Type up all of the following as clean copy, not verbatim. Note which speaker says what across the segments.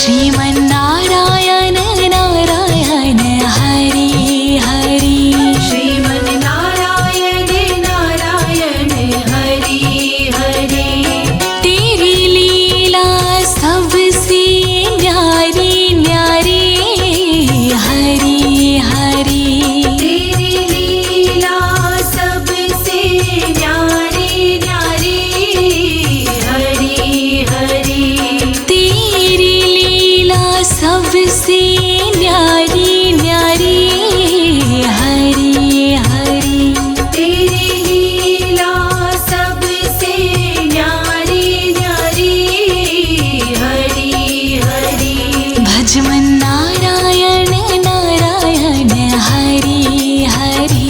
Speaker 1: श्रीमन्नारायण नारायण हरि हरि।
Speaker 2: श्रीमन्नारायण नारायण हरि हरि।
Speaker 1: तेरी लीला सबसे न्यारी न्यारी हरि हरि।
Speaker 2: तेरी लीला सबसे न्यारी न्यारी हरि हरि।
Speaker 1: तेरी लीला सबसे न्यारी न्यारी हरि हरि।
Speaker 2: तेरी लीला सबसे न्यारी न्यारी हरि हरि।
Speaker 1: भजमन नारायण नारायण हरि हरि।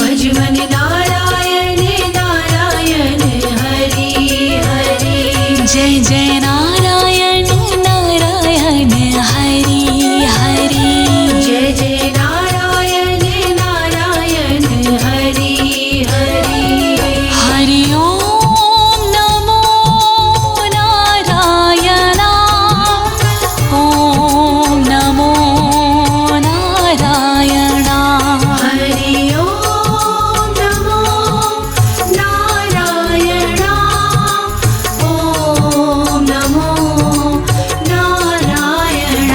Speaker 2: भजमन नारायण नारायण हरि हरि।
Speaker 1: जय जय नारायण नारायण हरि हरि।
Speaker 2: जय जय नारायण नारायण हरि हरि।
Speaker 1: हरि ओम नमो नारायण। ओम नमो नारायण।
Speaker 2: हरि ओम नमो नारायण। ओम नमो नारायण।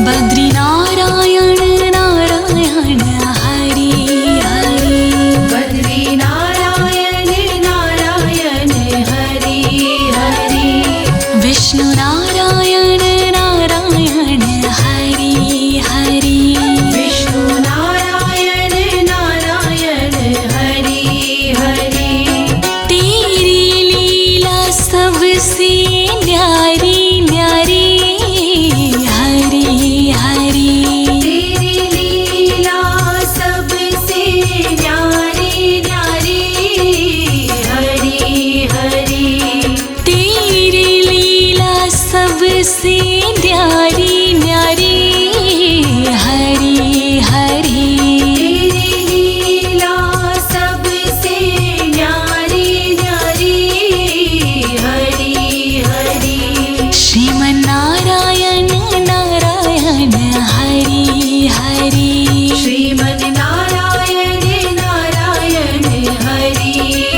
Speaker 1: बद्री नारायण नारायण हरि हरि।
Speaker 2: बद्री नारायण नारायण हरि हरि।
Speaker 1: विष्णु नारायण नारायण हरि हरि।
Speaker 2: विष्णु नारायण नारायण हरि हरि।
Speaker 1: तेरी लीला सबसे न्यारी न्यारी हरि हरि।
Speaker 2: तेरी लीला सबसे न्यारी न्यारी हरि हरि।
Speaker 1: तेरी लीला सबसे न्यारी न्यारी हरि हरि।
Speaker 2: तेरी लीला सबसे न्यारी न्यारी हरि हरि।
Speaker 1: श्रीमन्नारायण नारायण हरि हरि।
Speaker 2: श्रीमन्नारायण नारायण हरि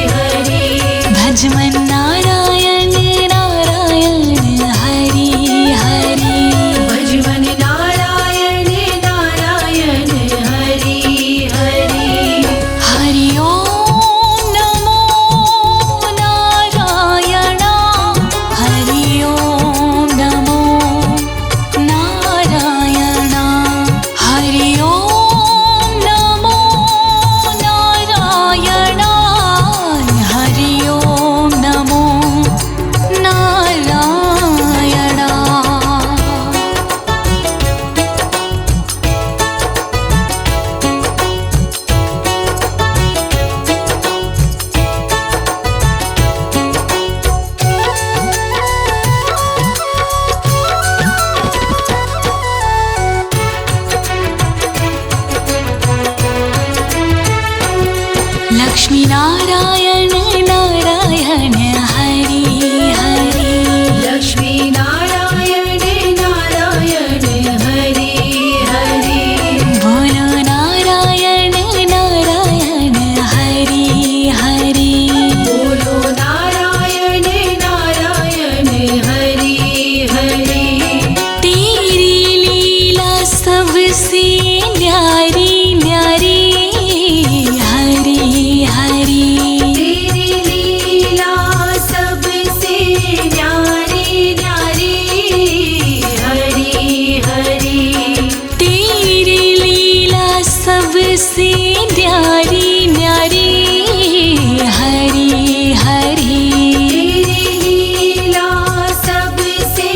Speaker 2: हरि।
Speaker 1: भजमन नारायण नारायण हरि हरि।
Speaker 2: भजमन नारायण नारायण हरि हरि।
Speaker 1: हरि ओम नमो नारायण। हरि ओम नमो नारायण। हरि ओम नमो नारायण। हरि ओम नमो नारायण। लक्ष्मी नारायण नारायण हरि हरि।
Speaker 2: लक्ष्मी नारायण नारायण हरि हरि।
Speaker 1: बोलो नारायण नारायण हरि हरि।
Speaker 2: बोलो नारायण नारायण हरि हरि।
Speaker 1: तेरी लीला सबसे न्यारी न्यारी हरि हरि।
Speaker 2: तेरी लीला सबसे न्यारी न्यारी हरि हरि।
Speaker 1: तेरी लीला सबसे न्यारी न्यारी हरि हरि।
Speaker 2: तेरी लीला सबसे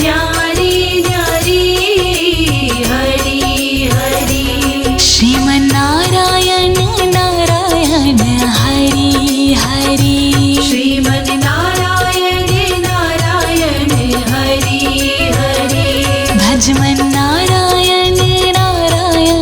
Speaker 2: न्यारी न्यारी हरि हरि।
Speaker 1: श्रीमन्नारायण नारायण हरि हरि।
Speaker 2: श्रीमन्नारायण नारायण हरि हरि।
Speaker 1: भजमन नारायण नारायण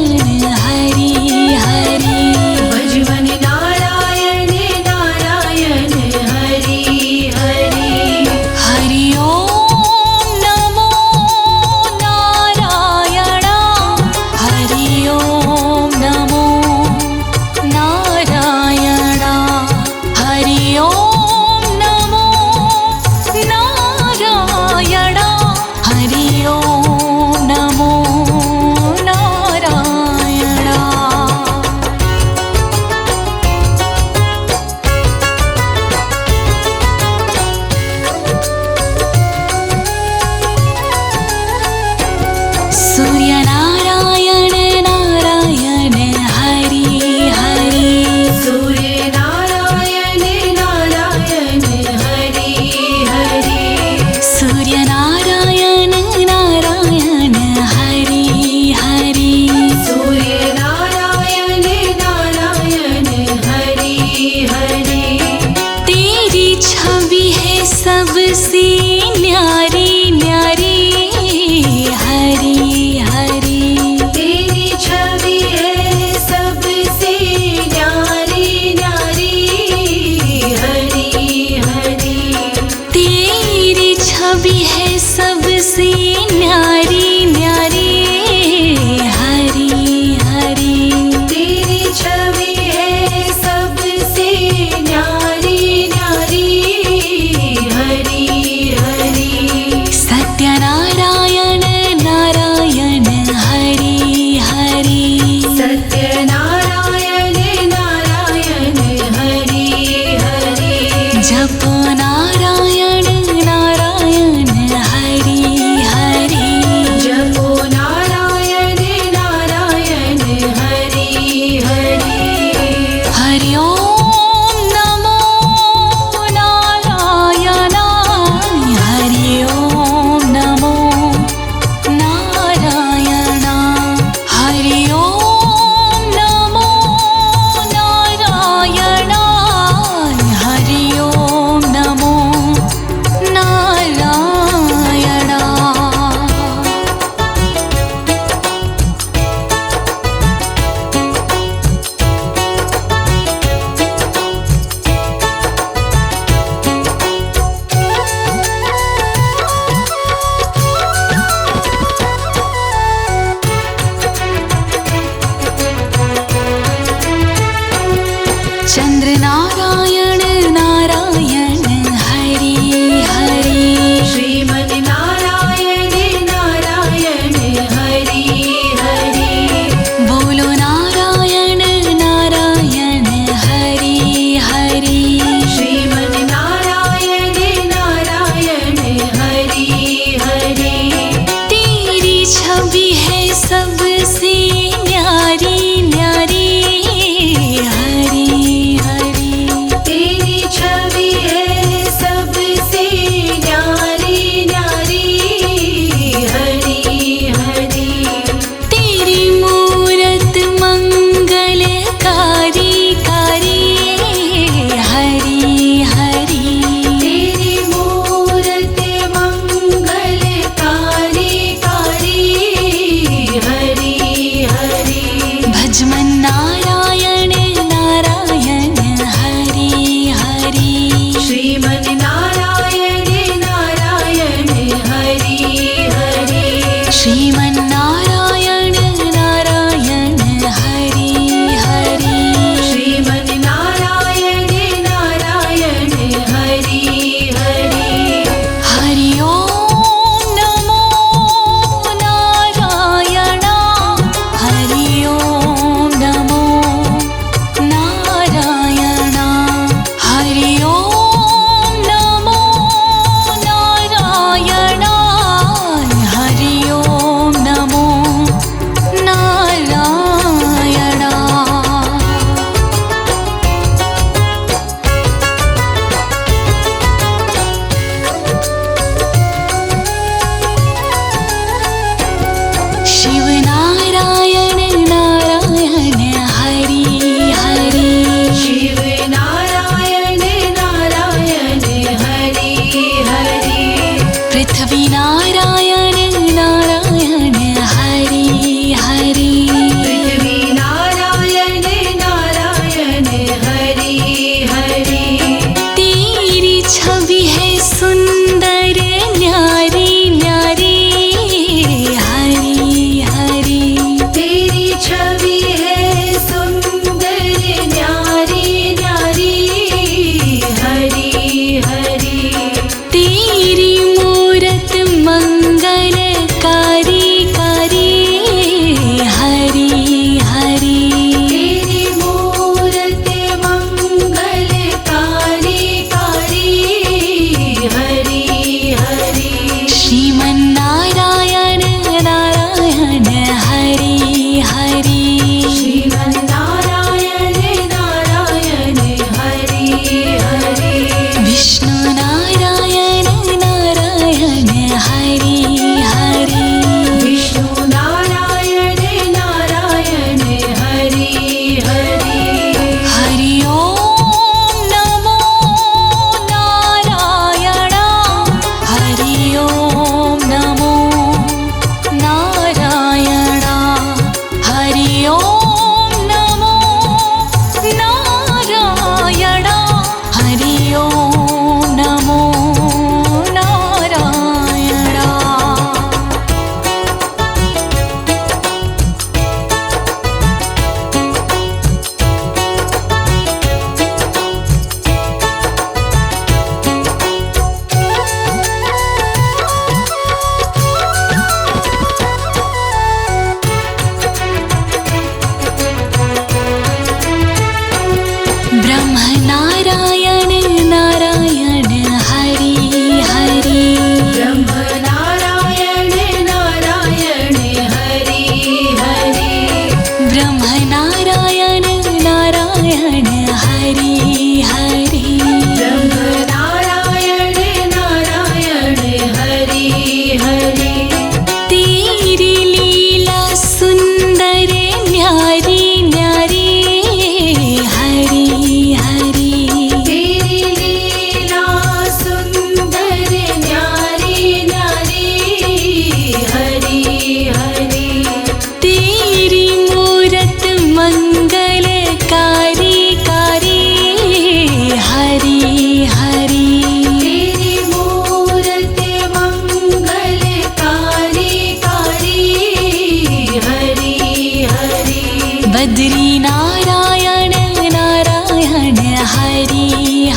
Speaker 1: बद्री नारायण नारायण हरि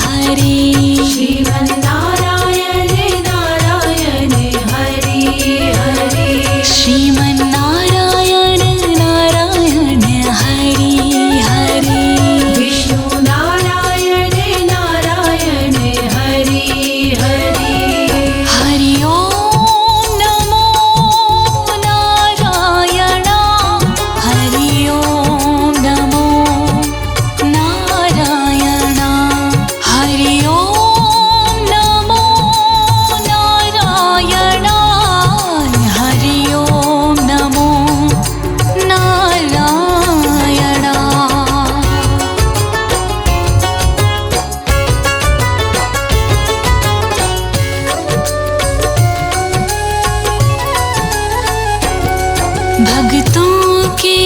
Speaker 1: हरि
Speaker 2: श्रीमन्नारायण नारायण हरि हरि
Speaker 1: श्रीमन्नारायण नारायण हरि हरि
Speaker 2: विष्णु नारायण नारायण हरि हरि
Speaker 1: हरि ओम नमो नारायण हरि ओम नमो नारायण हरि ओम नमो नारायण हरि ओम नमो नारायण। भक्तों के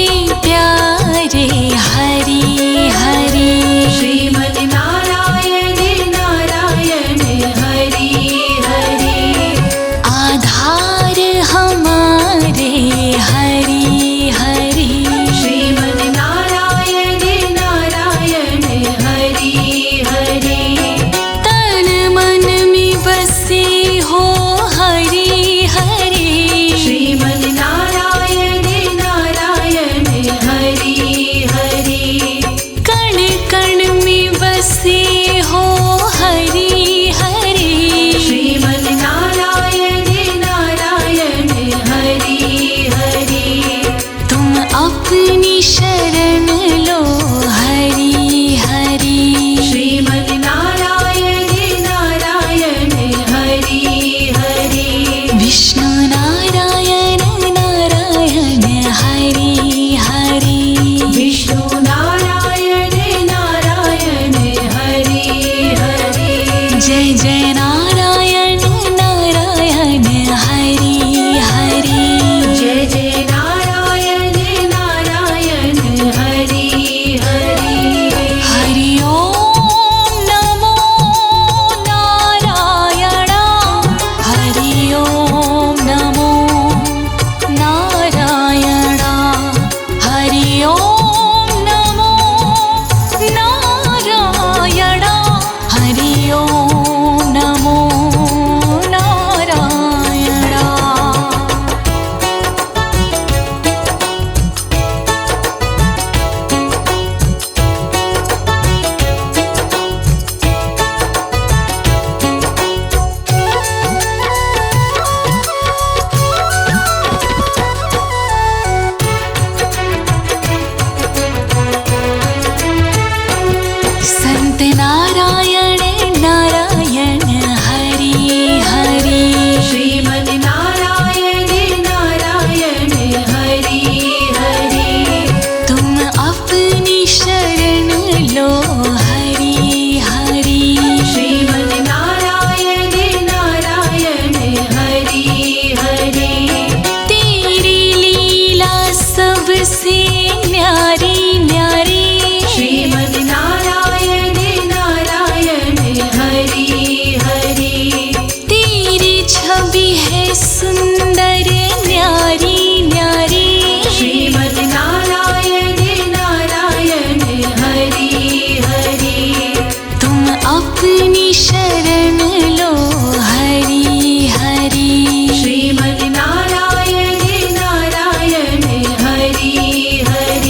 Speaker 1: प्यारे हरि हरि
Speaker 2: श्रीमन्नारायण नारायण हरि हरि
Speaker 1: आधार हमारे हरि हरि
Speaker 2: श्रीमन्नारायण नारायण हरि हरि
Speaker 1: तन मन में बसे हो हरि हरि
Speaker 2: श्रीमन्नारायण नारायण हरि हरि
Speaker 1: कण कण में बसे हो हरि हरि
Speaker 2: श्रीमन्नारायण नारायण हरि हरि
Speaker 1: तुम अपनी शरण लो हरि हरि
Speaker 2: श्रीमन्नारायण नारायण हरि हरि
Speaker 1: विष्णु नारायण नारायण हरि हरि
Speaker 2: विष्णु नारायण नारायण हरि हरि
Speaker 1: जय जय नारायण नारायण हरि हरि
Speaker 2: जय जय नारायण नारायण हरि हरि
Speaker 1: हरि ओम नमो नारायण हरि ओम नमो नारायण हरि ओम नमो नारायण हरि ओम नमो नारायण। संत नारायण नारायण हरि हरि
Speaker 2: श्रीमन्नारायण नारायण हरि हरि
Speaker 1: तुम अपनी शरण लो हरि हरि
Speaker 2: श्रीमन्नारायण नारायण हरि हरि
Speaker 1: तेरी लीला सबसे न्यारी न्यारी
Speaker 2: श्रीमन्नारायण नारायण हरि हरि
Speaker 1: तेरी छवि है सुंदर न्यारी न्यारी
Speaker 2: श्रीमन्नारायण नारायण हरि हरि
Speaker 1: तुम अपनी शरण लो हरि हरि
Speaker 2: श्रीमन्नारायण नारायण हरि हरि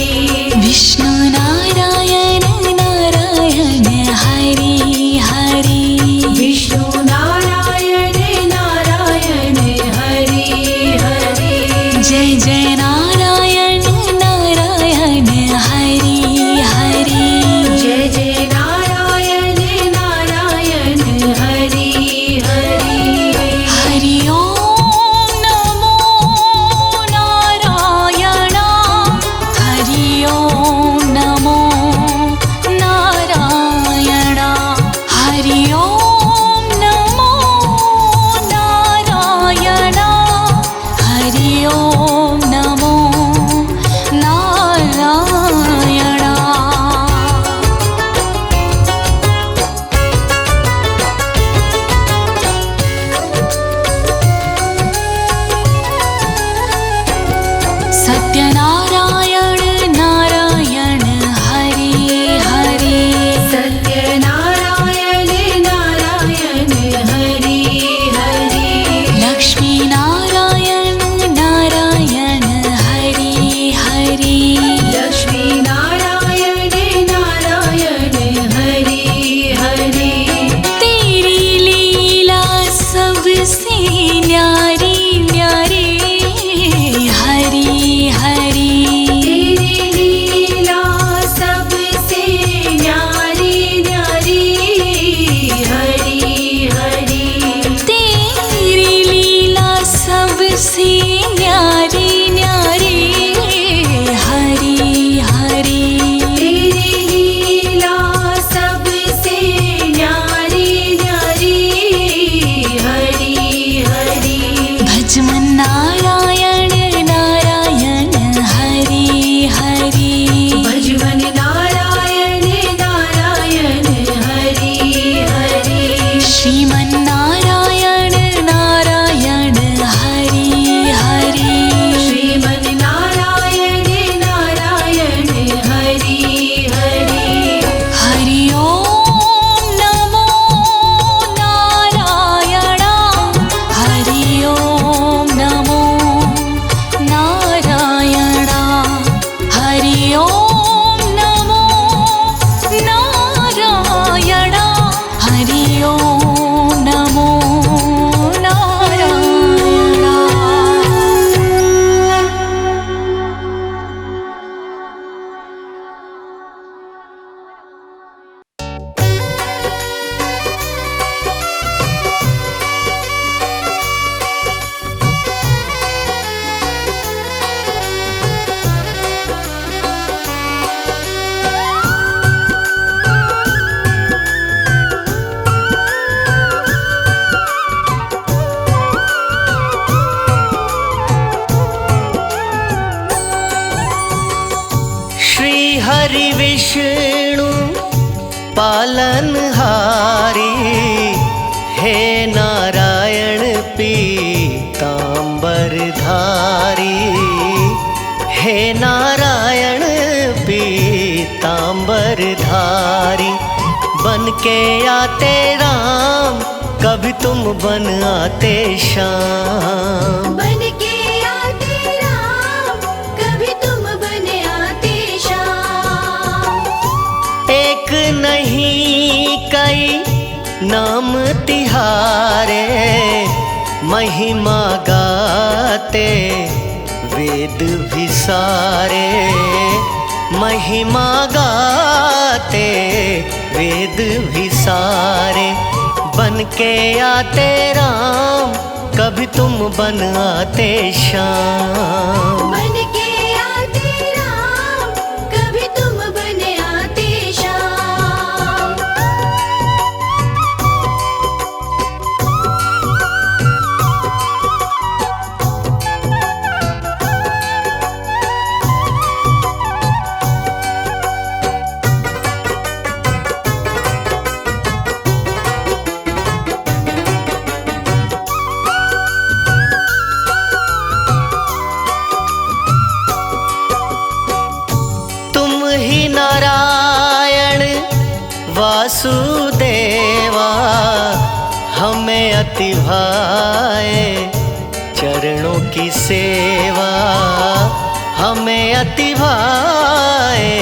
Speaker 3: हरि विष्णु पालनहारी, हे नारायण पीतांबरधारी, हे नारायण पीतांबरधारी। बन के आते राम, कभी तुम बन आते श्याम।
Speaker 2: बन के आते राम, कभी तुम बन आते श्याम।
Speaker 3: एक नहीं कई नाम तिहारे, महिमा गाते वेद भी सारे, महिमा गाते वेद भी सारे। बन के आते राम, कभी तुम बन आते श्याम।
Speaker 2: बन के आते राम, कभी तुम बन आते श्याम।
Speaker 3: नारायण वासुदेवा, हमें अति भाए चरणों की सेवा, हमें अति भाए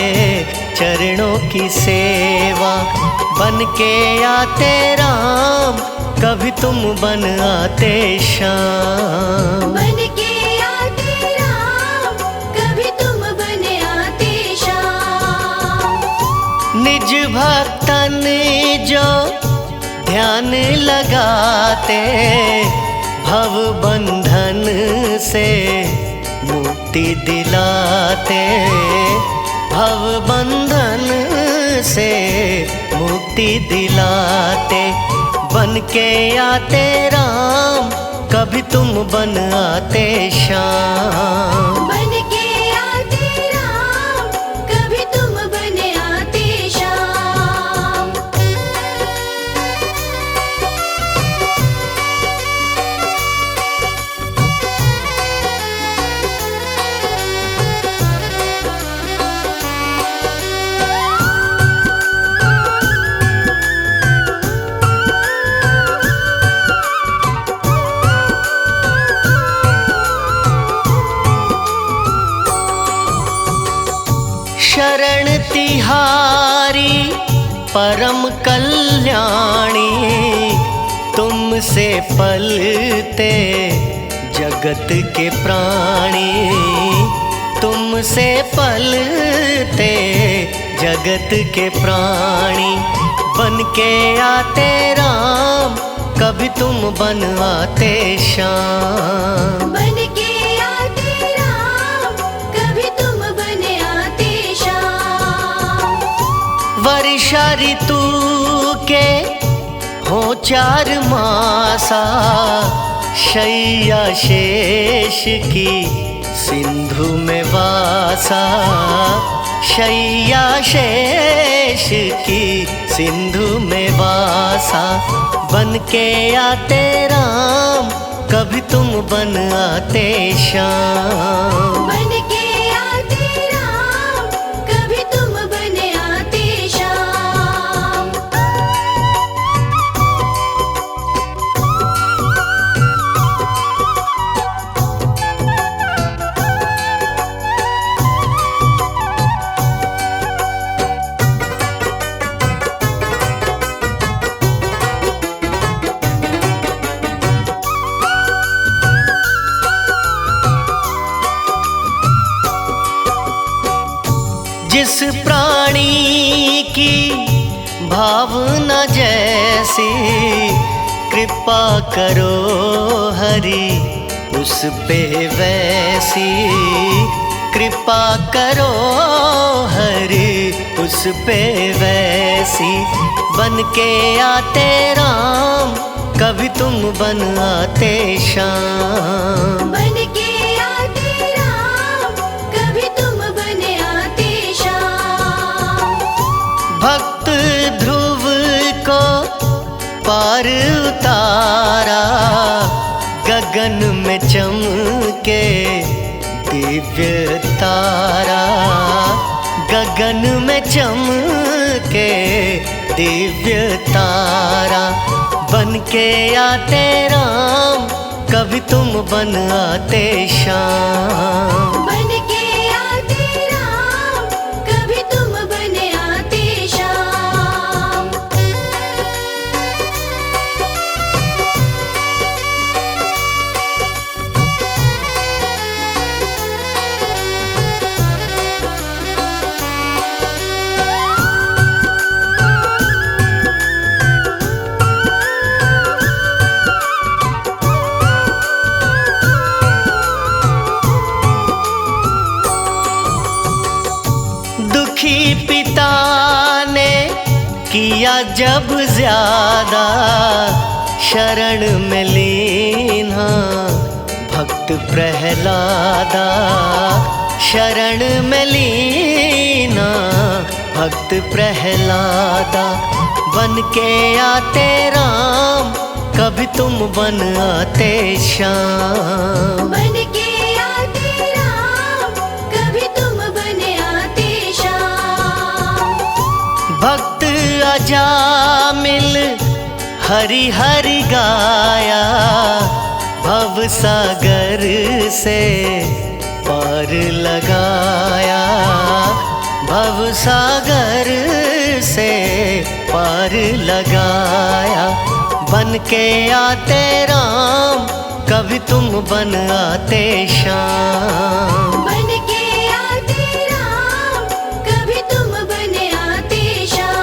Speaker 3: चरणों की सेवा। बन के आते राम, कभी तुम बन आते श्याम।
Speaker 2: बन के आते राम, कभी तुम बन आते श्याम।
Speaker 3: निज भक्तन जो ध्यान लगाते, भव बंधन से मुक्ति दिलाते, भव बंधन से मुक्ति दिलाते। बन के आते राम, कभी तुम बन आते श्याम।
Speaker 2: बन के आते राम, कभी तुम बन आते श्याम।
Speaker 3: शरण तिहारी परम कल्याणी, तुमसे पलते जगत के प्राणी, तुमसे पलते जगत के प्राणी। बन के आते राम, कभी तुम बन आते श्याम।
Speaker 2: बन के आते राम, कभी तुम बन आते श्याम।
Speaker 3: वर्षा ऋतु के हो 4 मासा, शैया शेष की सिंधु में वासा, शैया शेष की सिंधु में वासा। बन के आते राम, कभी तुम बन आते श्याम।
Speaker 2: बन के आते राम, कभी तुम बन आते श्याम।
Speaker 3: जिस प्राणी की भावना जैसी, कृपा करो हरि उस पे वैसी, कृपा करो हरि उस पे वैसी। बन के आते राम, कभी तुम बन आते श्याम।
Speaker 2: बन के आते राम, कभी तुम बन आते श्याम।
Speaker 3: तारा गगन में चमके दिव्य तारा गगन में चमके दिव्य तारा बन के आते राम कभी तुम बन आते श्याम
Speaker 2: बन के आते राम कभी तुम बन आते श्याम।
Speaker 3: दुखी पिता ने किया जब ज्यादा शरण में लीना भक्त प्रहलादा शरण में लीना भक्त प्रहलादा बन के आते राम कभी तुम बन आते श्याम
Speaker 2: बन के आते राम कभी तुम बन आते श्याम।
Speaker 3: भक्त अजामिल हरि हरि गाया भव सागर से पार लगाया भव सागर से पार लगाया बन के आते राम कभी तुम बन आते श्याम
Speaker 2: बन के आते राम कभी तुम बन आते श्याम।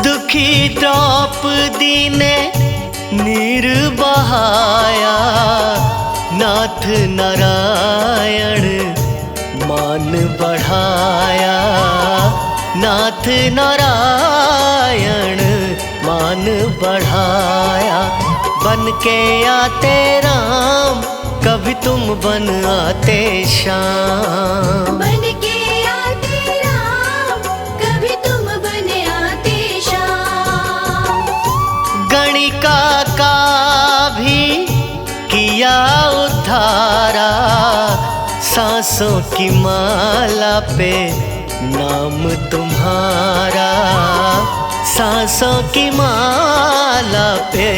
Speaker 3: दुखी द्रौपदी ने नीर बहाया नाथ नारायण मान बढ़ाया नाथ नारायण मान बढ़ाया बन के आते राम कभी तुम बन आते श्याम
Speaker 2: बन के आते राम कभी तुम बन आते श्याम।
Speaker 3: गणिका का भी किया उद्धारा सांसों की माला पे नाम तुम्हारा सांसों की माला पे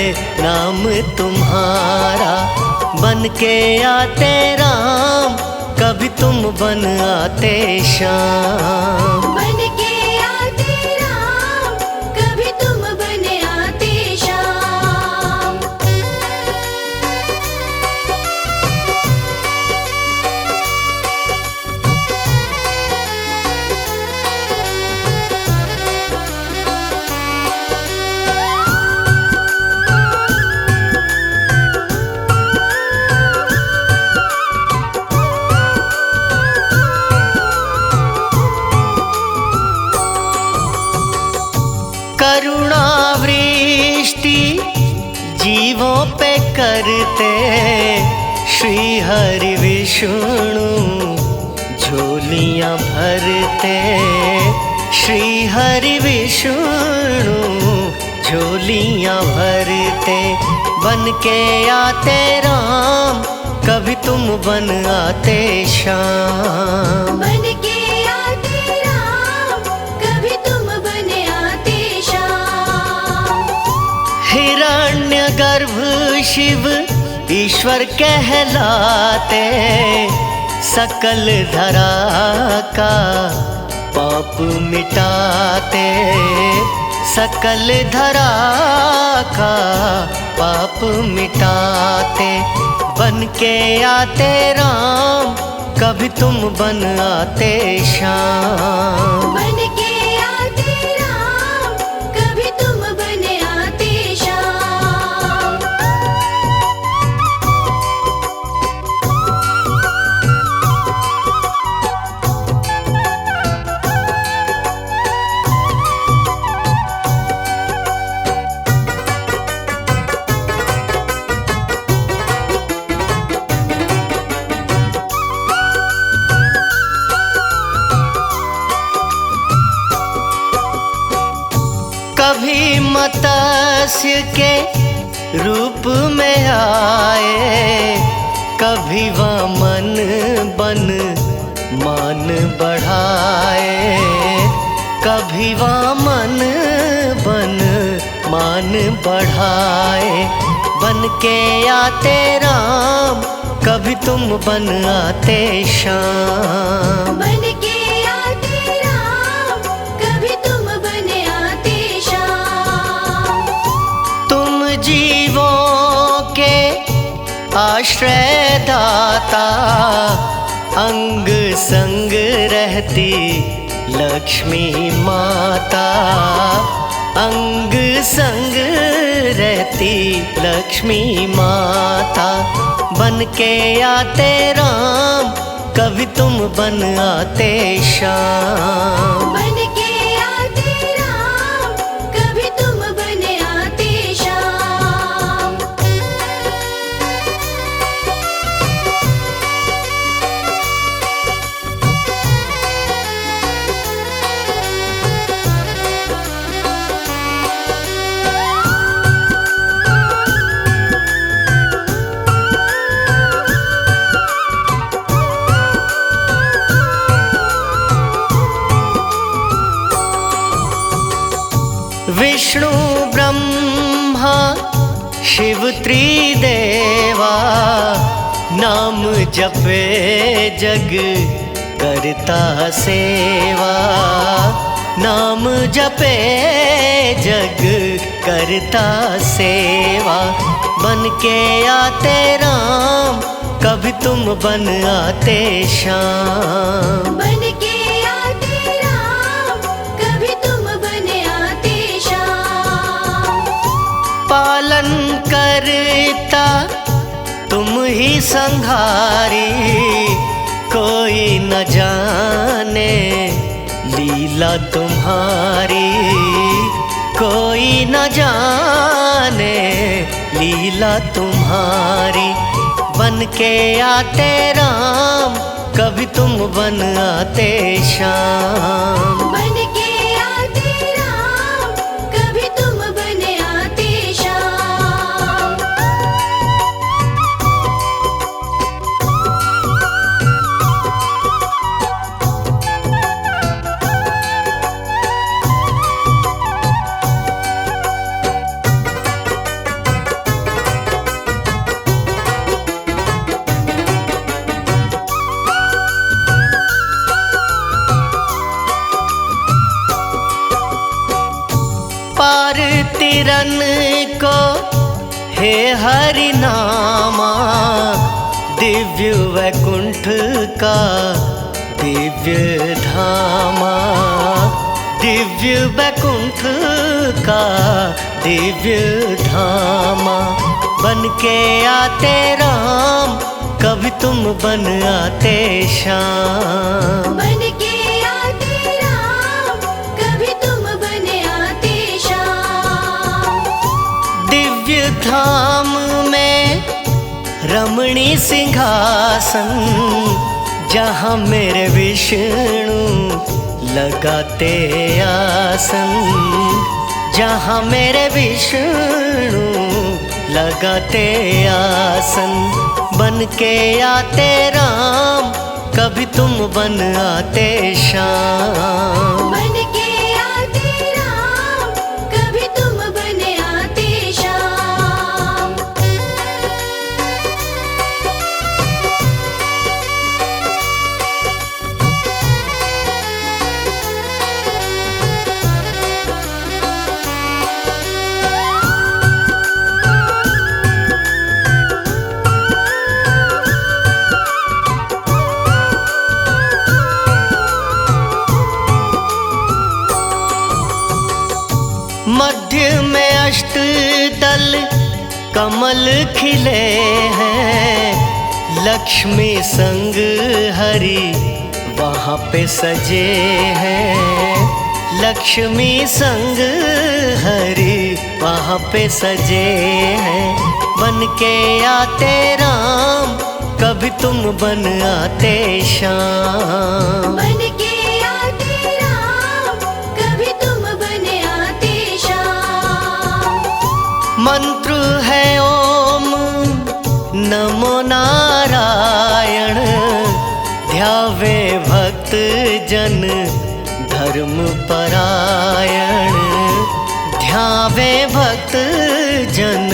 Speaker 3: नाम तुम्हारा बन के आते राम कभी तुम बन आते श्याम
Speaker 2: बन के आते राम कभी तुम बन आते श्याम।
Speaker 3: करुणा वृष्टि जीवों पे करते श्री हरि विष्णु झोलियां भरते श्री हरि विष्णु झोलियां भरते बन के आते राम कभी तुम बन आते श्याम
Speaker 2: बन के आते राम कभी तुम बन आते श्याम।
Speaker 3: हिरण्यगर्भ शिव ईश्वर कहलाते सकल धरा का पाप मिटाते सकल धरा का पाप मिटाते बन के आते राम कभी तुम बन आते श्याम
Speaker 2: बन के आते राम कभी तुम बन आते श्याम।
Speaker 3: कभी मत्स्य के रूप में आए, कभी वामन बन मान बढ़ाए, कभी वामन बन मान बढ़ाए। बन के आते राम, कभी तुम बन आते श्याम।
Speaker 2: बन के आते राम, कभी तुम बन आते श्याम।
Speaker 3: तुम जीवों के आश्रय दाता, अंग संग रहती लक्ष्मी माता, अंग संग रहती लक्ष्मी माता। बन के आते राम, कभी तुम बन आते श्याम।
Speaker 2: बन के आते राम, कभी तुम बन आते श्याम।
Speaker 3: विष्णु ब्रह्मा शिव त्रिदेवा, नाम जपे जग करता सेवा, नाम जपे जग करता सेवा। बन के आते राम, कभी तुम बन आते श्याम।
Speaker 2: बन के आते राम, कभी तुम बन आते श्याम।
Speaker 3: पालन करता तुम ही संहारी, कोई न जाने लीला तुम्हारी, कोई न जाने लीला तुम्हारी। बन के आते राम, कभी तुम बन आते श्याम।
Speaker 2: बन के आते राम, कभी तुम बन आते श्याम।
Speaker 3: पार तिरन को हे हरि नामा, दिव्य वैकुंठ का दिव्य धामा, दिव्य वैकुंठ का दिव्य धामा। बन के आते राम, कभी तुम बन आते श्याम।
Speaker 2: बन के आते राम, कभी तुम बन आते श्याम।
Speaker 3: दिव्य धाम में रमणी सिंहासन, जहाँ मेरे विष्णु लगाते आसन, जहाँ मेरे विष्णु लगाते आसन। बन के आते राम, कभी तुम बन आते श्याम।
Speaker 2: बन के आते राम, कभी तुम बन आते श्याम।
Speaker 3: मध्य में अष्टदल कमल खिले हैं, लक्ष्मी संग हरि वहाँ पे सजे हैं, लक्ष्मी संग हरि वहाँ पे सजे हैं। बन के आते राम, कभी तुम बन आते श्याम।
Speaker 2: बन के आते राम, कभी तुम बन आते श्याम।
Speaker 3: मंत्र है ओम नमो नारायण, ध्यावे भक्त जन धर्म परायण, ध्यावे भक्त जन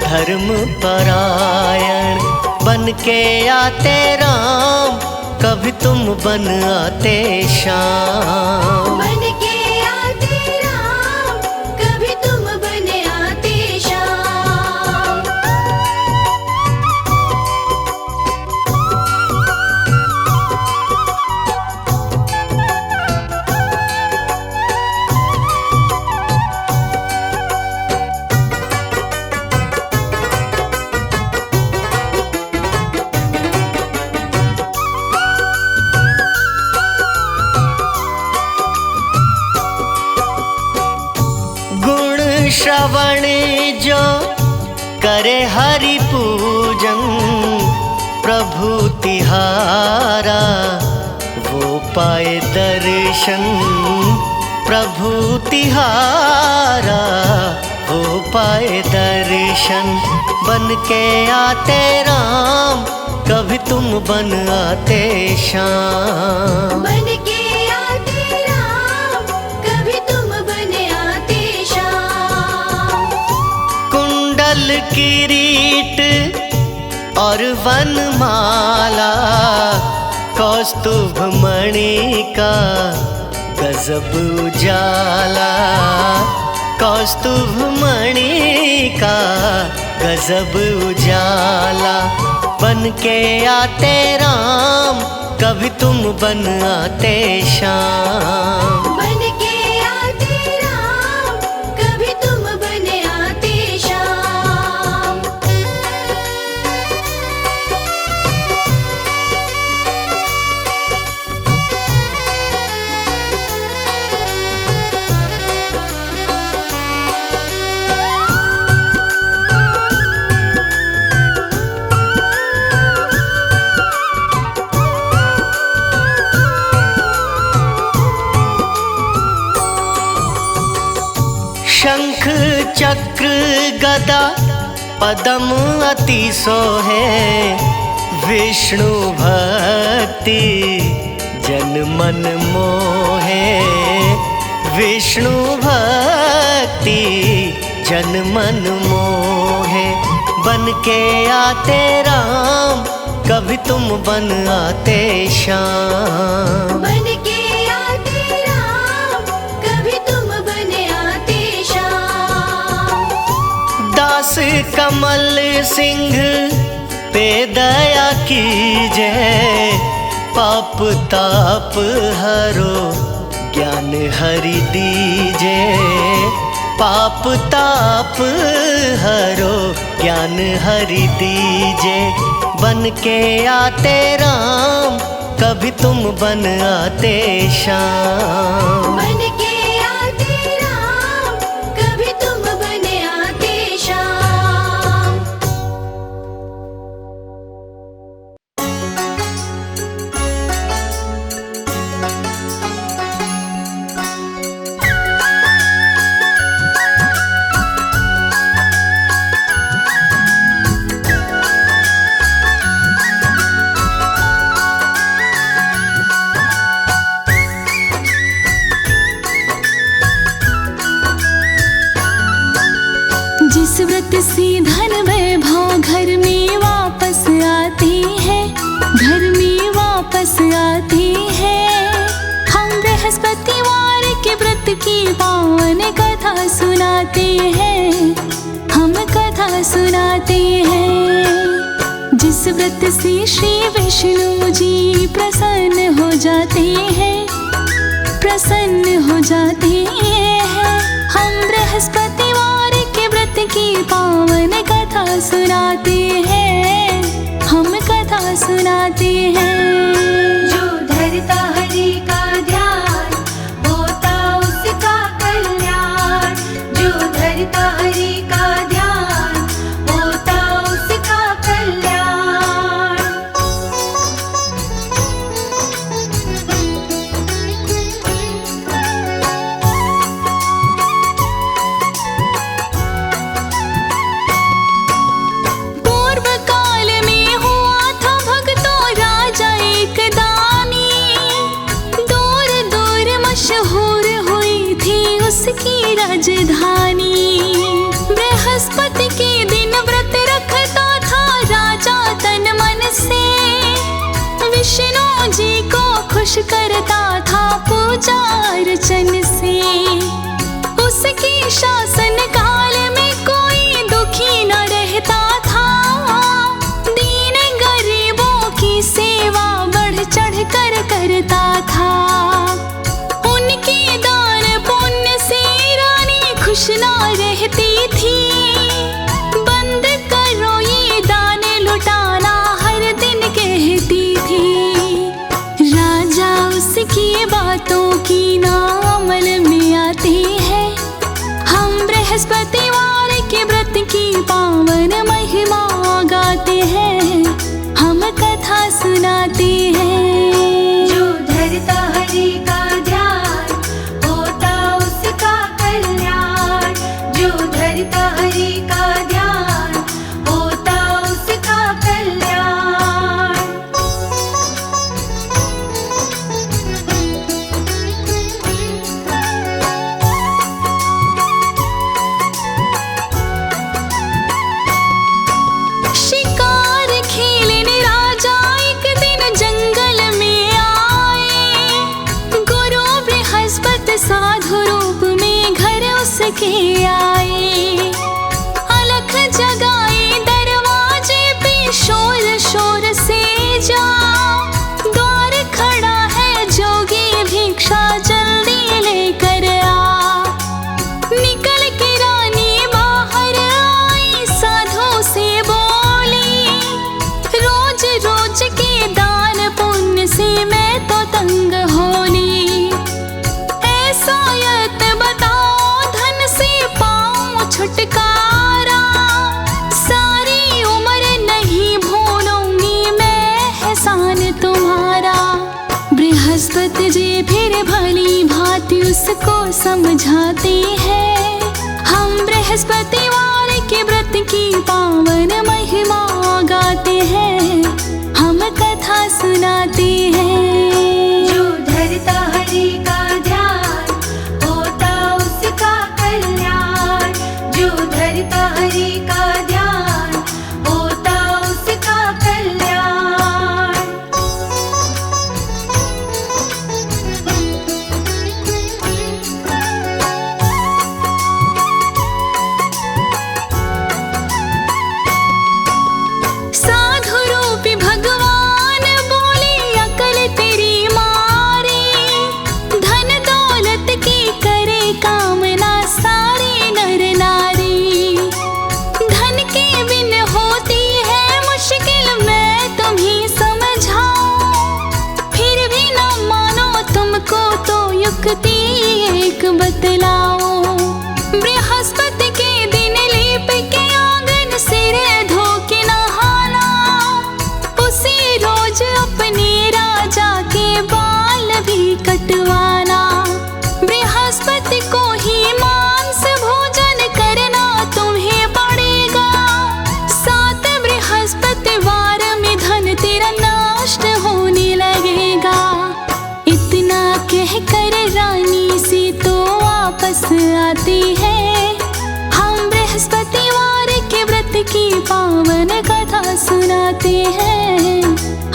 Speaker 3: धर्म परायण। बन के आते राम, कभी तुम बन आते श्याम।
Speaker 2: बन के आते राम, कभी तुम बन आते श्याम।
Speaker 3: श्रवण जो करे हरि पूजन, प्रभु तिहारा वो पाए दर्शन, प्रभु तिहारा वो पाए दर्शन। बन के आते राम, कभी तुम बन आते श्याम।
Speaker 2: बन के आते राम, कभी तुम बन आते श्याम।
Speaker 3: कुंडल किरीट और वनमाला, कौस्तुभ मणि का गजब उजाला, कौस्तुभ मणि का गजब उजाला। बन के आते राम, कभी तुम बन आते श्याम।
Speaker 2: बन के आते राम, कभी तुम बन आते श्याम।
Speaker 3: शंख चक्र गदा पदम अति सोहे, विष्णु भक्ति जन मन मोहे, विष्णु भक्ति जन मन मोहे। बन के आते राम, कभी तुम बन आते श्याम।
Speaker 2: बन के आते राम, कभी तुम बन आते श्याम।
Speaker 3: दास कमल सिंह पे दया कीजय, पाप ताप हरो ज्ञान हरि दीजे, पाप ताप हरो ज्ञान हरि दीजे। बन के आते राम, कभी तुम बन आते श्याम।
Speaker 2: बन के आते राम, कभी तुम बन आते श्याम।
Speaker 1: जिस व्रत से धन वैभव घर में वापस आते हैं, घर में वापस आते हैं। हम बृहस्पतिवार के व्रत की पावन कथा सुनाते हैं, हम कथा सुनाते हैं। जिस व्रत से श्री विष्णु जी प्रसन्न हो जाते हैं, प्रसन्न हो जाते हैं। हम बृहस्पतिवार के व्रत की पावन कथा सुनाते हैं, हम कथा सुनाते हैं।
Speaker 2: जो धरता हरि का ध्यान, होता उसका कल्याण। जो धरता हरि का ध्यान, होता उसका कल्याण।
Speaker 1: उसकी राजधानी। बृहस्पति के दिन व्रत रखता था राजा तन मन से, विष्णु जी को खुश करता था पूजा अर्चन से। उसके शासन काल में कोई दुखी न रहता था, दीन गरीबों की सेवा बढ़ चढ़ कर करता था। उनके दान पुण्य से रानी खुश ना रहती थी, बंद करो ये दान लुटाना हर दिन कहती थी। राजा उसकी बातों की ना अमल में आते हैं। हम बृहस्पतिवार के व्रत की पावन महिमा गाते हैं, हम कथा सुनाते हैं।
Speaker 2: जो धरता हरि का ध्यान होता उसका कल्याण, जो धरता हरि का ध्यान होता उसका कल्याण।
Speaker 1: शिकार खेलने राजा एक दिन जंगल में आए। गुरु बृहस्पति साधु रूप में घर उसके आए। अलख जगाए दरवाजे पे शोर शोर से जा, द्वार खड़ा है जोगी भिक्षा जल्दी लेकर आ। निकल के रानी बाहर आई साधु से बोली, रोज रोज के दान पुण्य से मैं तो तंग होली। ऐसा यत बताओ धन से पाऊं छुटकारा, सारी उम्र नहीं भूलूंगी मैं एहसान तुम्हारा। बृहस्पति जी फिर भली भांति उसको समझाते हैं। हम बृहस्पतिवार के व्रत की पावन महिमा गाते हैं, हम कथा सुनाते हैं।
Speaker 2: जो धरता हरि का ध्यान होता उसका कल्याण, जो धरता हरि का ध्यान होता उसका कल्याण।
Speaker 1: साधु रूपी भगवान बोले अकल तेरी मारे, धन दौलत की करे कामना सारे नर नारी। धन के बिन होती है मुश्किल मैं तुम्हें समझाऊं, फिर भी न मानो तुमको तो युक्ति एक बतलाऊं। बृहस्पति के दिन लीप के आंगन सिर धो के नहाना, उसी रोज अपने राजा के बाल भी कटवाना। बृहस्पति को ही मांस भोजन करना तुम्हें पड़ेगा, 7 बृहस्पतिवार में धन तेरा नष्ट होने लगेगा। इतना कहकर रानी से तो वापस आती है। हम बृहस्पतिवार के व्रत की पावन कथा सुनाते हैं,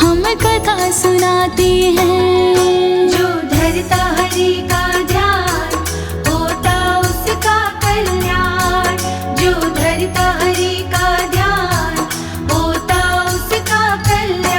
Speaker 1: हम कथा सुनाते हैं।
Speaker 2: जो धरता हरि का ध्यान होता उसका कल्याण, जो धरता हरि का ध्यान होता उसका कल्याण।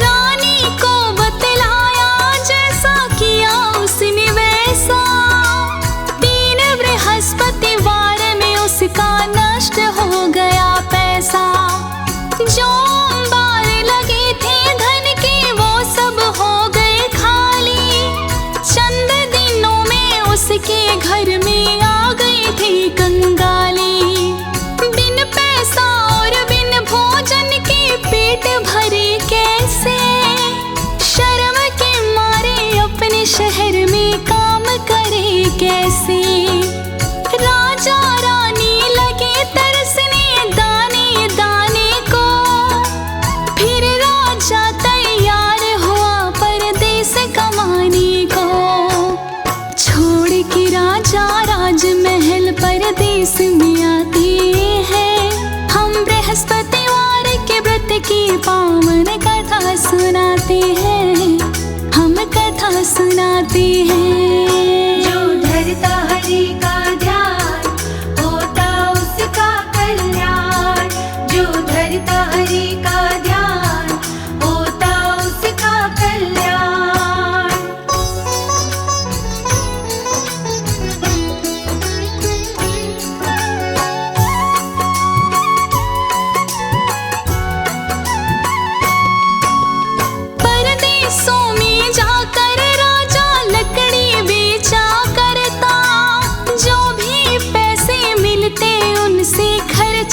Speaker 1: रानी को बतलाया जैसा किया उसने वैसा, 3 बृहस्पतिवार में उसका नष्ट हो गया पैसा। जो अंबार लगे थे धन के वो सब हो गए खाली, चंद दिनों में उसके घर में आ गई थी कंगाली। बिन पैसा और बिन भोजन के पेट भरे कैसे, शर्म के मारे अपने शहर में काम करे कैसे। राजा रानी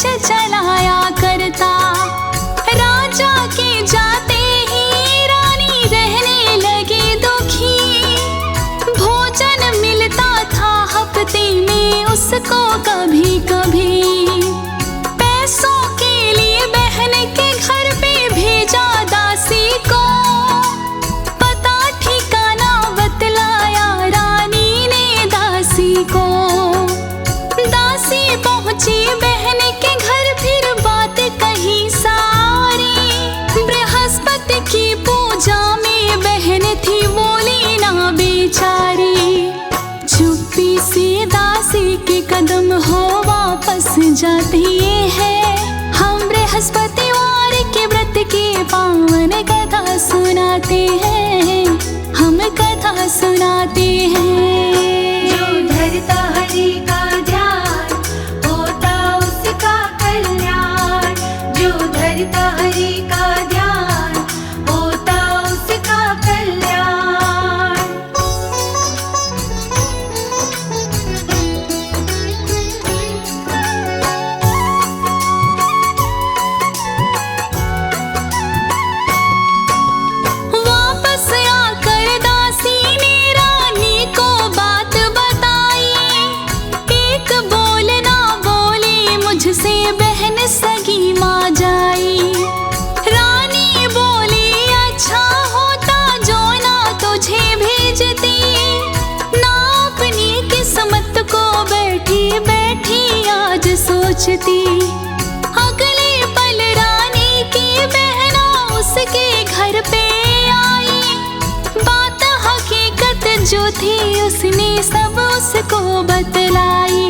Speaker 1: कलश चलाया करता। राजा के जाते ही रानी रहने लगी दुखी। भोजन मिलता था हफ्ते में उसको कभी कभी। पैसों के लिए बहन के घर पे भेजा दासी को। पता ठिकाना बतलाया रानी ने दासी को। दासी पहुंची बहन के घर, फिर बात कही सारी। बृहस्पति की पूजा में बहन थी, बोली ना बेचारी। चुप्पी से दासी के कदम हो वापस जाते हैं। हम बृहस्पतिवार के व्रत की पावन कथा सुनाते हैं। हम कथा सुनाते हैं।
Speaker 2: जो धरता हरि का ध्यान, होता उसका कल्याण। जो धरता हरि का ध्यान, होता उसका कल्याण।
Speaker 1: वापस आकर दासी ने रानी को बात बताई। एक बोल ना बोली, मुझसे बहन सगी माँ जाई। रानी बोली अच्छा होता जो ना तुझे भेजती। ना अपनी किस्मत को बैठी बैठी आज सोचती। अगले पल रानी की बहना उसके घर पे आई। बात हकीकत जो थी उसने सब उसको बतलाई।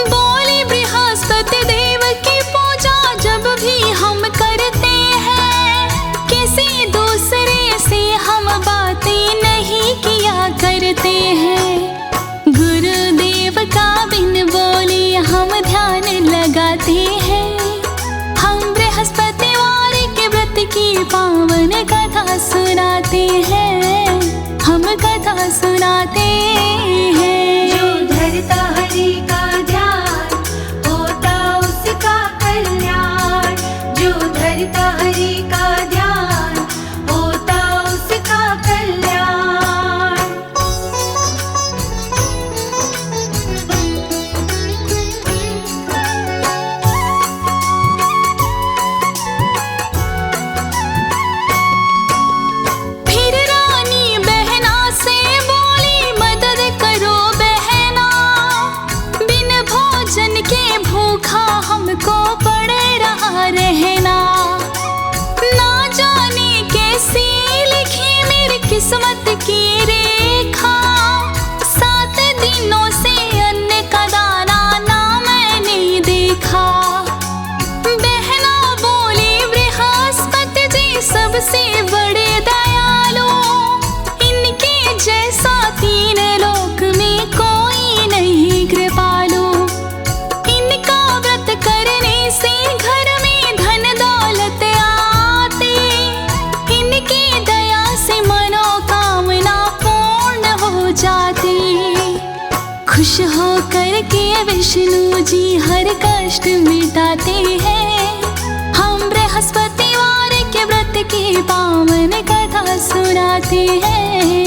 Speaker 1: बोली बृहस्पति देव की पूजा जब भी हम करते हैं, किसी दूसरे से हम बातें नहीं किया करते हैं। गुरुदेव का बिन बोले हम ध्यान लगाते हैं। हम बृहस्पतिवार के व्रत की पावन कथा सुनाते हैं। हम कथा सुनाते हैं।
Speaker 2: जो धरता हरि का ध्यान, होता उसका कल्याण। जो धरता हरि का ध्यान, होता उसका कल्याण।
Speaker 1: फिर रानी बहना से बोली मदद करो बहना। बिन भोजन के भूखा हमको पड़ रहा रहना। ना जाने कैसी लिखी मेरी किस्मत की रेखा। 7 दिनों से अन्न का दाना ना मैंने देखा। बहना बोली बृहस्पति जी सबसे बड़े दयालु। इनके जैसा 3 लोक में कोई नहीं कृपालु। इनका व्रत करने से घर में धन दौलत आती। इनकी दया से मनोकामना पूर्ण हो जाती। खुश होकर के विष्णु जी हर कष्ट मिटाते हैं। हम बृहस्पतिवार के व्रत की पावन कथा सुनाते हैं।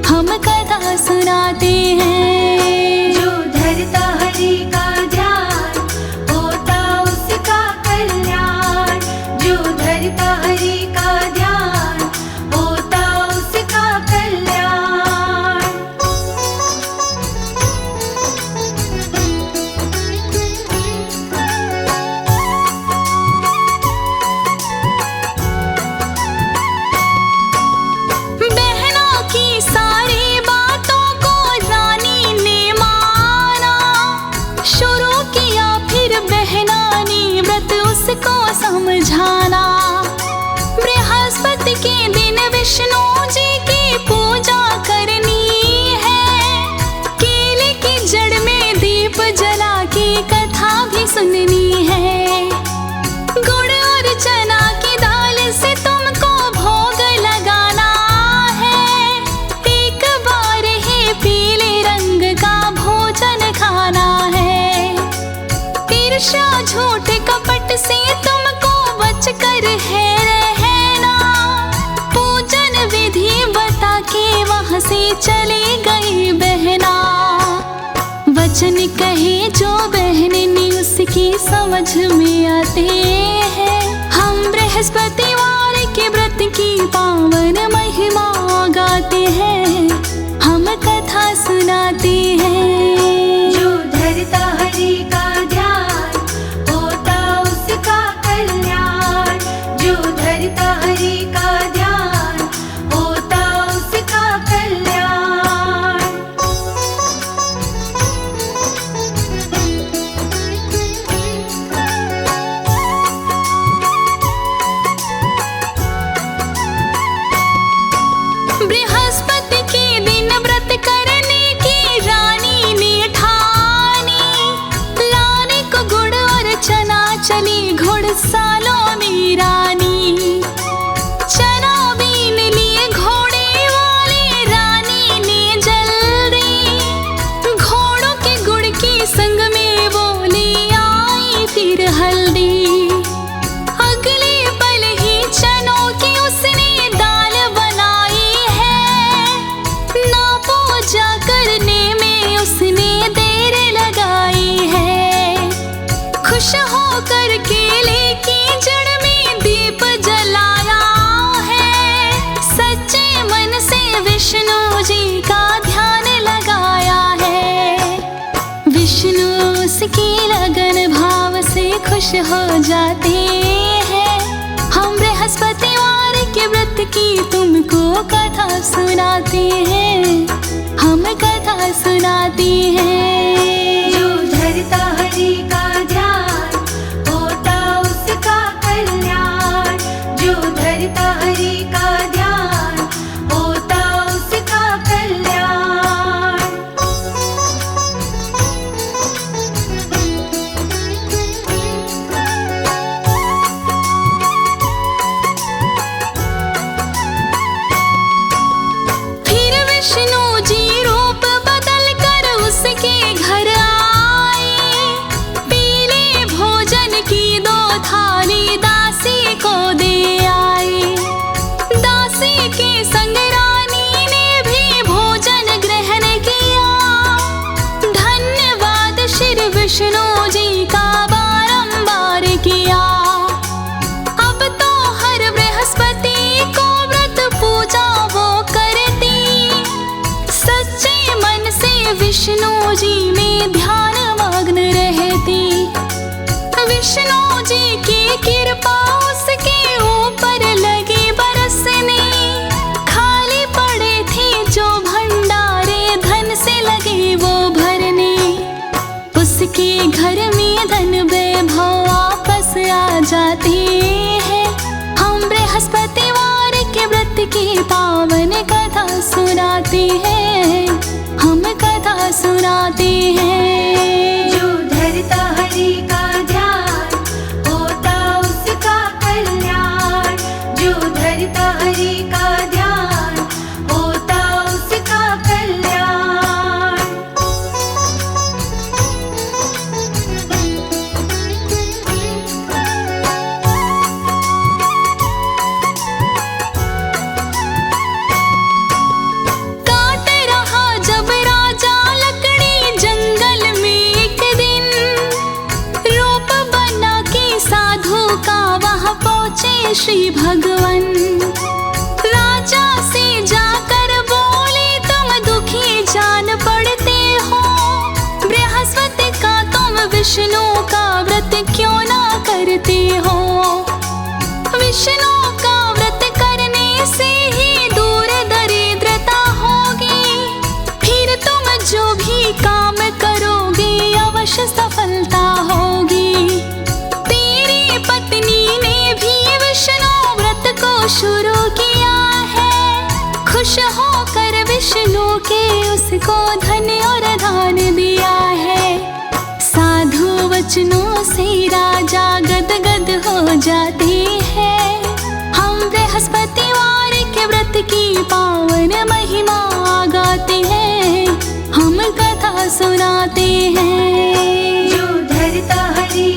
Speaker 1: हम कथा सुनाते हैं।
Speaker 2: जो धरता हरि का ध्यान, होता उसका कल्याण। जो धरता हरि का ध्यान, होता उसका कल्याण।
Speaker 1: बहनों की सारी बातों को रानी ने माना। शुरू किया फिर बहना ने व्रत उसको समझाना। बृहस्पति के दिन विष्णु जी की पूजा करनी है। केले की जड़ में दीप जला के कथा भी सुननी है। गुड़ और चना की दाल से तुमको भोग लगाना है। एक बार ही पीले रंग का भोजन खाना है। फिर ईर्ष्या झूठ कपट से तुमको बच कर है रहना। पूजन विधि बता के वहां से चली गई बहना। वचन कहे जो बहने उसकी समझ में आते हैं। हम बृहस्पतिवार के व्रत की पावन महिमा गाते हैं, हम कथा सुनाते हैं।
Speaker 2: जो धरता हरि का ध्यान होता उसका कल्याण। जो धरता हरि का ध्यान होता उसका कल्याण।
Speaker 1: बृहस्पति के दिन व्रत करने की रानी ने ठानी। लाने को गुड़ और चना चली घुड़सालों में रानी। चना बीन लिए घोड़े वाले रानी ने जल्दी। घोड़ों के गुड़ के संग में वो ले आई फिर हल्दी। अगले पल ही चनों की उसने दाल बनाई है। ना पूजा करने में उसने देर लगाई है। खुश होकर केले की जड़ में दीप जलाया है। सच्चे मन से विष्णु जी का ध्यान लगाया है। विष्णु उसकी लगन भाव से खुश हो जाते हैं। हम बृहस्पतिवार के व्रत की तुमको कथा सुनाते हैं, हम कथा सुनाते हैं।
Speaker 2: जो धरता हरि का ध्यान होता उसका कल्याण। जो धरता हरि का ध्यान होता उसका कल्याण।
Speaker 1: फिर विष्णु जी रूप बदल कर उसके घर आए। पीले भोजन की 2 थाली दासी को दे आए। दासी के संग रानी ने भी भोजन ग्रहण किया। धन्यवाद श्री विष्णु जी का बारंबार किया। अब तो हर बृहस्पति को व्रत पूजा वो करती। सच्चे मन से विष्णु जी में ध्यान मग्न रहती। विष्णु जी की कृपा उसके ऊपर लगी बरसने। खाली पड़े थे जो भंडारे धन से लगे वो भरने। उसके घर में धन वैभव वापस आ जाते हैं। हम बृहस्पतिवार के व्रत की पावन कथा सुनाते हैं, हम कथा सुनाते हैं।
Speaker 2: जो धरता हरि का ध्यान होता उसका कल्याण। जो धरता हरि का ध्यान होता उसका कल्याण।
Speaker 1: काट रहा जब राजा लकड़ी जंगल में एक दिन। रूप बना के साधु का वहां पहुंचे श्री भगवान। राजा से जाकर बोले तुम दुखी जान पड़ते हो। बृहस्पति का तुम विष्णु का व्रत क्यों ना करते हो। विष्णु का व्रत करने से ही दूर दरिद्रता होगी। फिर तुम जो भी काम करोगे अवश्य सफलता होगी। तेरी पत्नी ने भी विष्णु व्रत को शुरू किया है। खुश होकर विष्णु के उसको धन और दान दिया है। साधु वचनों से राजा गदगद हो जाते हैं। हम बृहस्पतिवार के व्रत की पावन महिमा गाते हैं, हम कथा सुनाते हैं।
Speaker 2: जो धरता हरि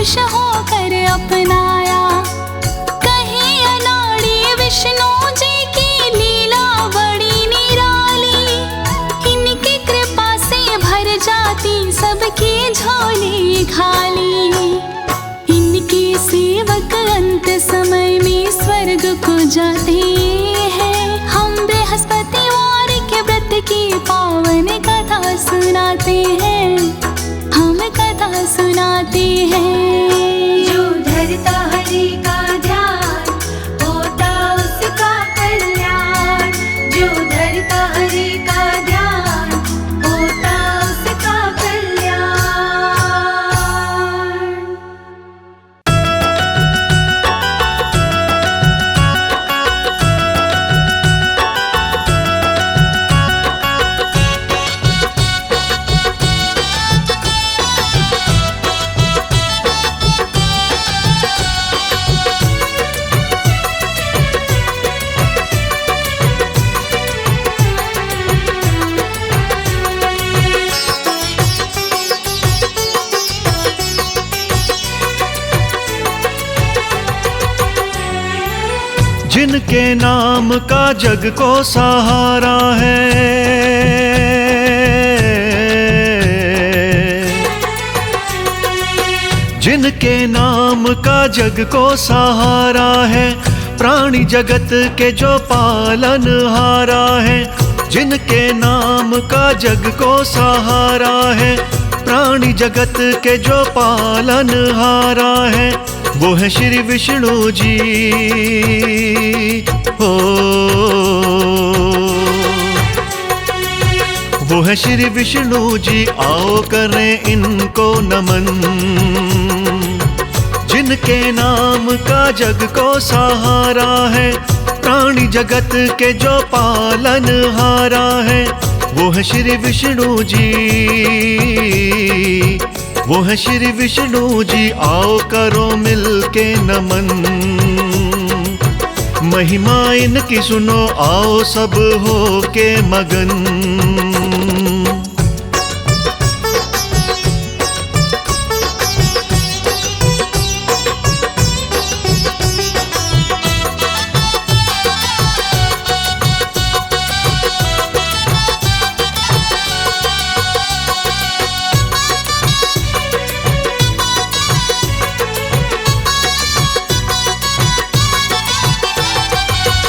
Speaker 1: खुश होकर अपनाया। कहीं अनाड़ी विष्णु जी की लीला बड़ी निराली, इनकी कृपा से भर जाती सबकी झोली खाली। इनके सेवक अंत समय में स्वर्ग को जाते हैं। हम बृहस्पतिवार के व्रत की पावन कथा सुनाते हैं, हम कथा सुनाते हैं।
Speaker 2: जो धरता हरि का ध्यान होता उसका कल्याण। जो धरता हरि का ध्यान होता उसका कल्याण।
Speaker 4: जिनके नाम का जग को सहारा है, जिनके नाम का जग को सहारा है, प्राणी जगत के जो पालनहारा है। जिनके नाम का जग को सहारा है, प्राणी जगत के जो पालनहारा है, वो है श्री विष्णु जी। हो वो है श्री विष्णु जी, आओ करें इनको नमन। जिनके नाम का जग को सहारा है, प्राणी जगत के जो पालनहारा है, वो है श्री विष्णु जी। वो है श्री विष्णु जी, आओ करो मिलके नमन। महिमा इनकी सुनो, आओ सब हो के मगन।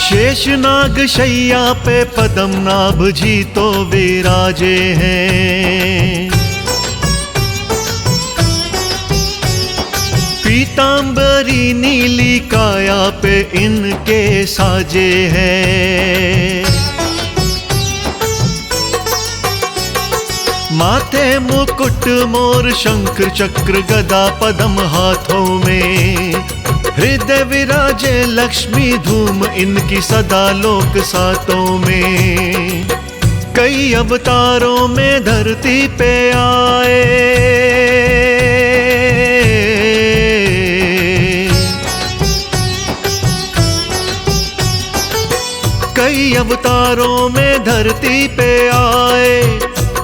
Speaker 4: शेषनाग शैया पे पद्मनाभ जी तो विराजे हैं। पीतांबरी नीली काया पे इनके साजे हैं। माथे मुकुट मोर शंख चक्र गदा पद्म हाथों में। हृदय विराजे लक्ष्मी धूम इनकी सदा लोक सातों में। कई अवतारों में धरती पे आए, कई अवतारों में धरती पे आए।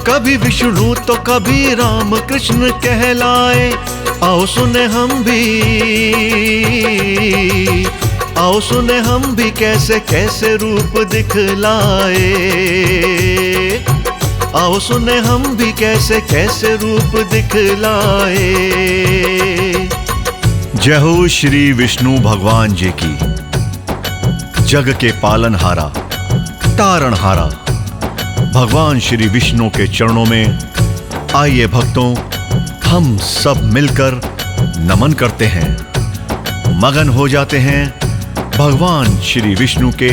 Speaker 4: कभी विष्णु तो कभी राम कृष्ण कहलाए। आओ सुने हम भी, आओ सुने हम भी कैसे कैसे रूप दिखलाए। आओ सुने हम भी कैसे कैसे रूप दिखलाए।
Speaker 5: जय हो श्री विष्णु भगवान जी की। जग के पालनहारा तारणहारा भगवान श्री विष्णु के चरणों में आइए भक्तों, हम सब मिलकर नमन करते हैं, मगन हो जाते हैं भगवान श्री विष्णु के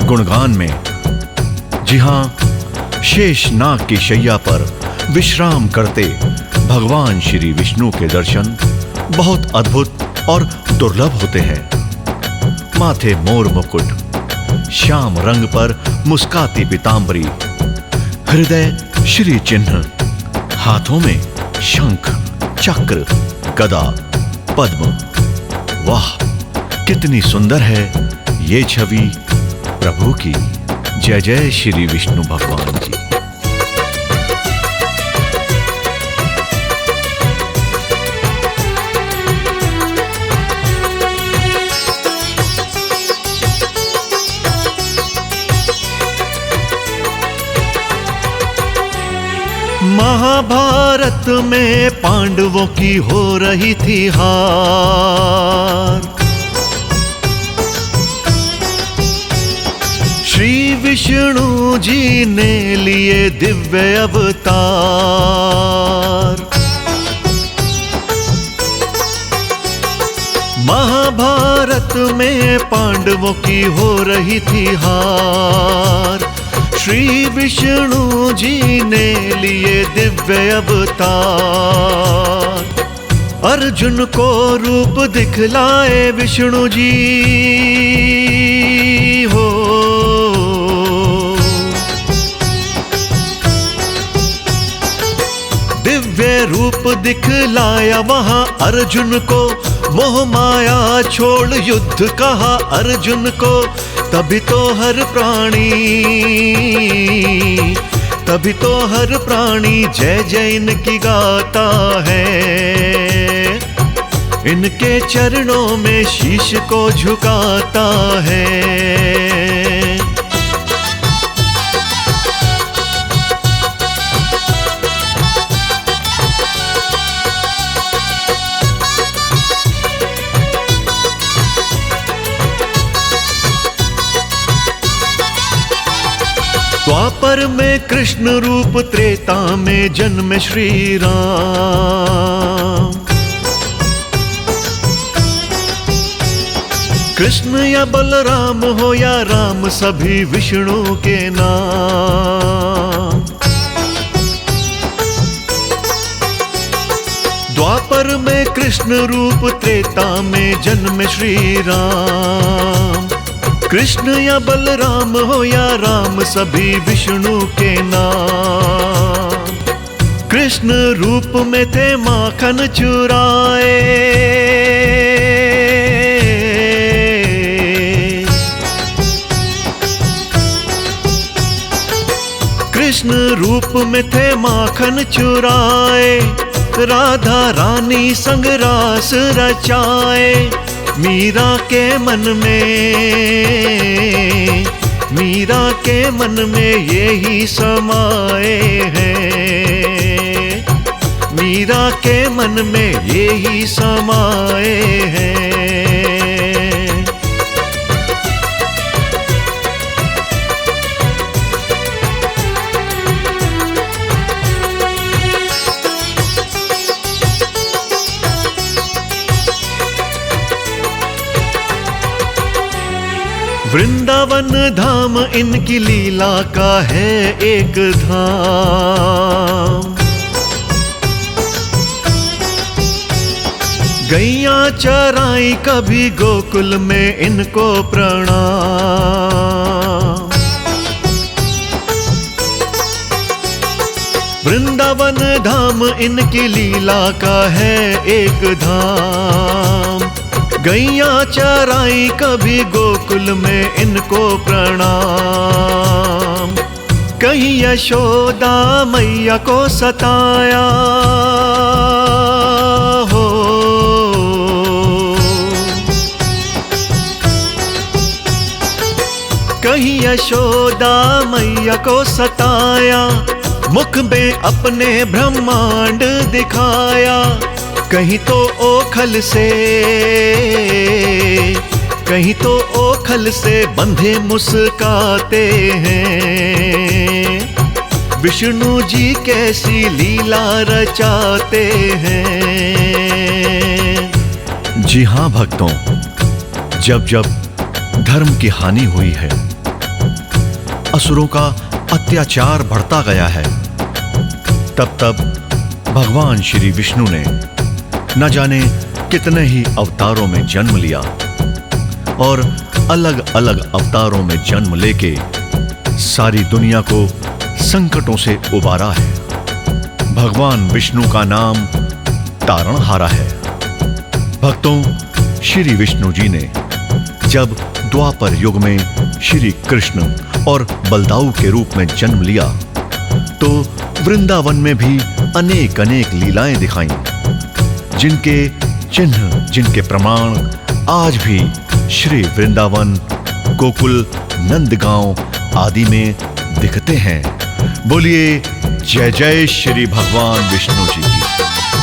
Speaker 5: गुणगान में। जी हां, शेषनाग की शैया पर विश्राम करते भगवान श्री विष्णु के दर्शन बहुत अद्भुत और दुर्लभ होते हैं। माथे मोर मुकुट, श्याम रंग पर मुस्काती पीतांबरी, हृदय श्री चिन्ह, हाथों में शंख चक्र गदा पद्म। वाह, कितनी सुंदर है ये छवि प्रभु की। जय जय श्री विष्णु भगवान जी।
Speaker 4: महाभारत में पांडवों की हो रही थी हार। श्री विष्णु जी ने लिए दिव्य अवतार। महाभारत में पांडवों की हो रही थी हार। श्री विष्णु जी ने लिए दिव्य अवतार। अर्जुन को रूप दिखलाए विष्णु जी हो। दिव्य रूप दिखलाया वहां अर्जुन को, मोह माया छोड़ युद्ध कहा अर्जुन को। तभी तो हर प्राणी जय जय इनकी गाता है। इनके चरणों में शीश को झुकाता है। द्वापर में कृष्ण रूप, त्रेता में जन्म श्री राम। कृष्ण या बलराम हो या राम, सभी विष्णु के नाम। द्वापर में कृष्ण रूप, त्रेता में जन्म श्री राम। कृष्ण या बलराम हो या राम, सभी विष्णु के नाम। कृष्ण रूप में थे माखन चुराए। कृष्ण रूप में थे माखन चुराए। राधा रानी संग रास रचाए। मीरा के मन में यही समाए हैं। मीरा के मन में यही समाए हैं। वृंदावन धाम इनकी लीला का है एक धाम। गैया चराई कभी गोकुल में इनको प्रणाम। वृंदावन धाम इनकी लीला का है एक धाम। गैया चराई कभी गोकुल में इनको प्रणाम। कहीं यशोदा मैया को सताया हो। कहीं यशोदा मैया को सताया। मुख में अपने ब्रह्मांड दिखाया। कहीं तो ओखल से बंधे मुस्काते हैं। विष्णु जी कैसी लीला रचाते हैं।
Speaker 5: जी हाँ भक्तों, जब जब धर्म की हानि हुई है, असुरों का अत्याचार बढ़ता गया है, तब तब भगवान श्री विष्णु ने न जाने कितने ही अवतारों में जन्म लिया और अलग अलग अवतारों में जन्म लेके सारी दुनिया को संकटों से उबारा है। भगवान विष्णु का नाम तारणहारा है। भक्तों, श्री विष्णु जी ने जब द्वापर युग में श्री कृष्ण और बलदाऊ के रूप में जन्म लिया तो वृंदावन में भी अनेक अनेक लीलाएं दिखाईं, जिनके चिन्ह, जिनके प्रमाण आज भी श्री वृंदावन, गोकुल, नंदगांव आदि में दिखते हैं। बोलिए जय जय श्री भगवान विष्णु जी की।